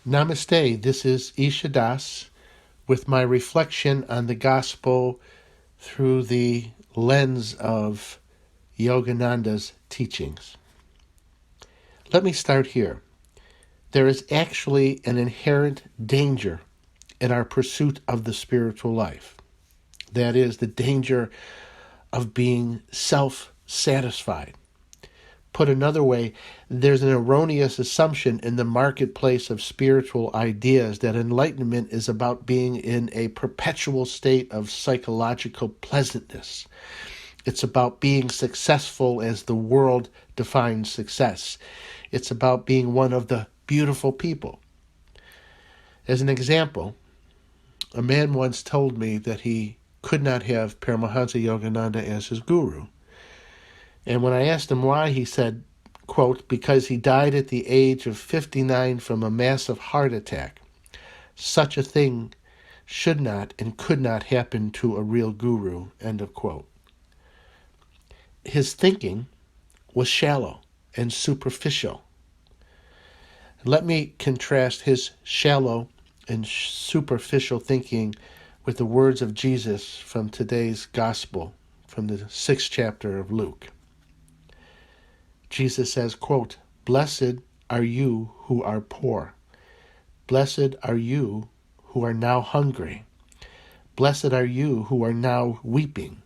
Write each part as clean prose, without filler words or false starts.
Namaste, this is Isha with my reflection on the gospel through the lens of Yogananda's teachings. Let me start here. There is actually an inherent danger in our pursuit of the spiritual life. That is, the danger of being self-satisfied. Put another way, there's an erroneous assumption in the marketplace of spiritual ideas that enlightenment is about being in a perpetual state of psychological pleasantness. It's about being successful as the world defines success. It's about being one of the beautiful people. As an example, a man once told me that he could not have Paramahansa Yogananda as his guru. And when I asked him why, he said, quote, because he died at the age of 59 from a massive heart attack. Such a thing should not and could not happen to a real guru, end of quote. His thinking was shallow and superficial. Let me contrast his shallow and superficial thinking with the words of Jesus from today's gospel, from the 6th chapter of Luke. Jesus says, quote, blessed are you who are poor. Blessed are you who are now hungry. Blessed are you who are now weeping.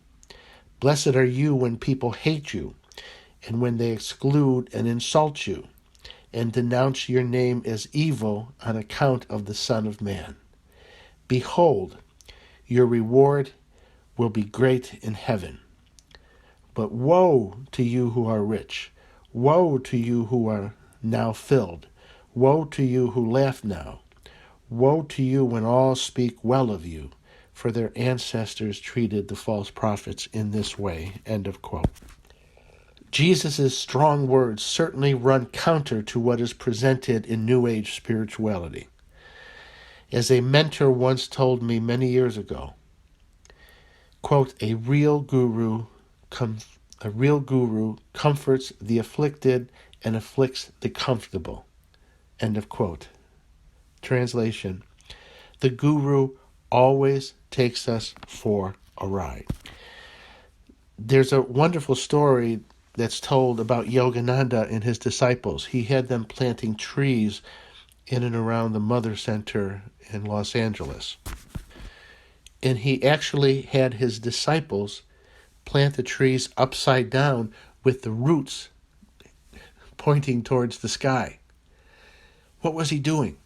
Blessed are you when people hate you and when they exclude and insult you and denounce your name as evil on account of the Son of Man. Behold, your reward will be great in heaven. But woe to you who are rich. Woe to you who are now filled. Woe to you who laugh now. Woe to you when all speak well of you, for their ancestors treated the false prophets in this way. End of quote. Jesus' strong words certainly run counter to what is presented in New Age spirituality. As a mentor once told me many years ago, quote, a real guru comforts the afflicted and afflicts the comfortable. End of quote. Translation, the guru always takes us for a ride. There's a wonderful story that's told about Yogananda and his disciples. He had them planting trees in and around the Mother Center in Los Angeles. And he actually had his disciples plant the trees upside down with the roots pointing towards the sky. What was he doing?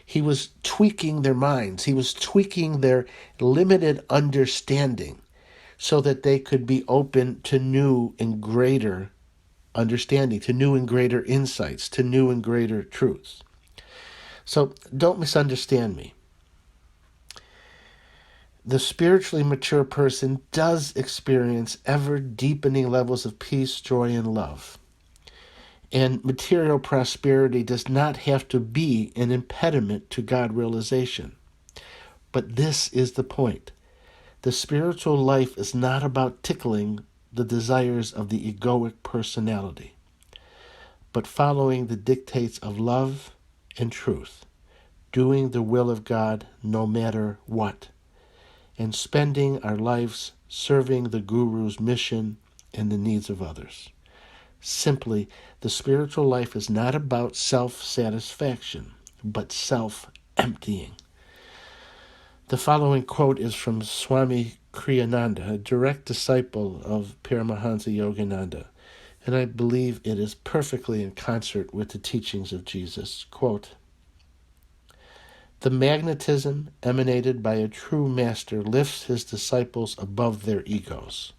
He was tweaking their minds. He was tweaking their limited understanding so that they could be open to new and greater understanding, to new and greater insights, to new and greater truths. So don't misunderstand me. The spiritually mature person does experience ever-deepening levels of peace, joy, and love. And material prosperity does not have to be an impediment to God realization. But this is the point. The spiritual life is not about tickling the desires of the egoic personality, but following the dictates of love and truth, doing the will of God no matter what, and spending our lives serving the Guru's mission and the needs of others. Simply, the spiritual life is not about self-satisfaction, but self-emptying. The following quote is from Swami Kriyananda, a direct disciple of Paramahansa Yogananda, and I believe it is perfectly in concert with the teachings of Jesus. Quote, the magnetism emanated by a true master lifts his disciples above their egos.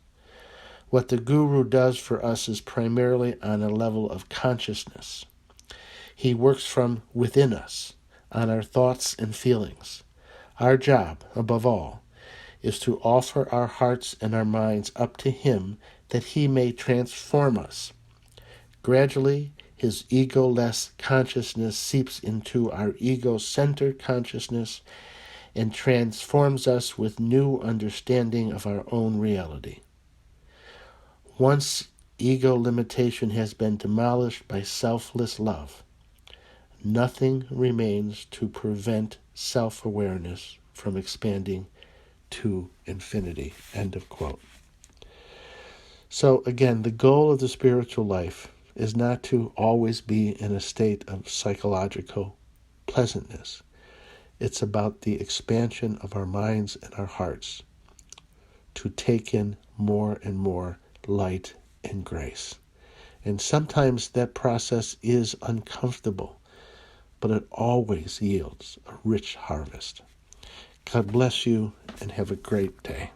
What the Guru does for us is primarily on a level of consciousness. He works from within us, on our thoughts and feelings. Our job, above all, is to offer our hearts and our minds up to him that he may transform us. Gradually, his ego-less consciousness seeps into our ego-centered consciousness and transforms us with new understanding of our own reality. Once ego limitation has been demolished by selfless love, nothing remains to prevent self-awareness from expanding to infinity. End of quote. So again, the goal of the spiritual life is not to always be in a state of psychological pleasantness. It's about the expansion of our minds and our hearts to take in more and more light and grace. And sometimes that process is uncomfortable, but it always yields a rich harvest. God bless you and have a great day.